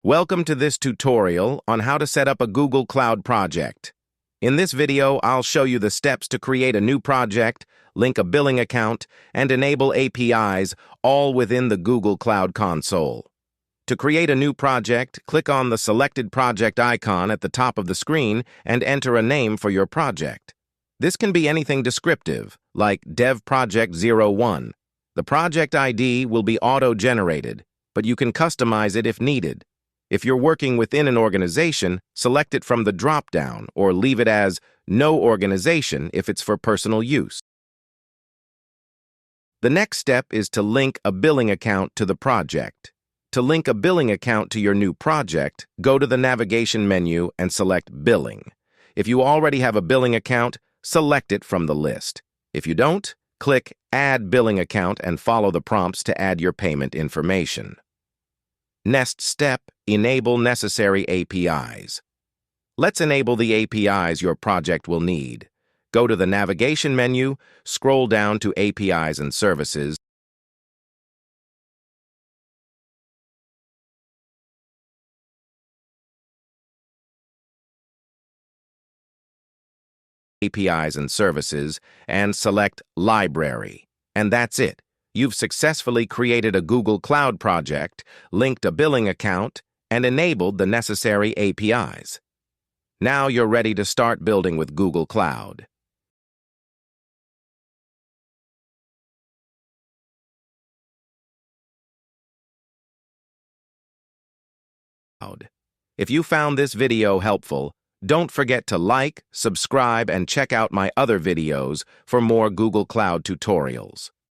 Welcome to this tutorial on how to set up a Google Cloud project. In this video, I'll show you the steps to create a new project, link a billing account, and enable APIs, all within the Google Cloud console. To create a new project, click on the selected project icon at the top of the screen and enter a name for your project. This can be anything descriptive, like Dev Project 01. The project ID will be auto-generated, but you can customize it if needed. If you're working within an organization, select it from the drop-down or leave it as No Organization if it's for personal use. The next step is to link a billing account to the project. To link a billing account to your new project, go to the navigation menu and select Billing. If you already have a billing account, select it from the list. If you don't, click Add Billing Account and follow the prompts to add your payment information. Next step, enable necessary APIs. Let's enable the APIs your project will need. Go to the navigation menu, scroll down to APIs and Services, and select Library. And that's it. You've successfully created a Google Cloud project, linked a billing account, and enabled the necessary APIs. Now you're ready to start building with Google Cloud. If you found this video helpful, don't forget to like, subscribe, and check out my other videos for more Google Cloud tutorials.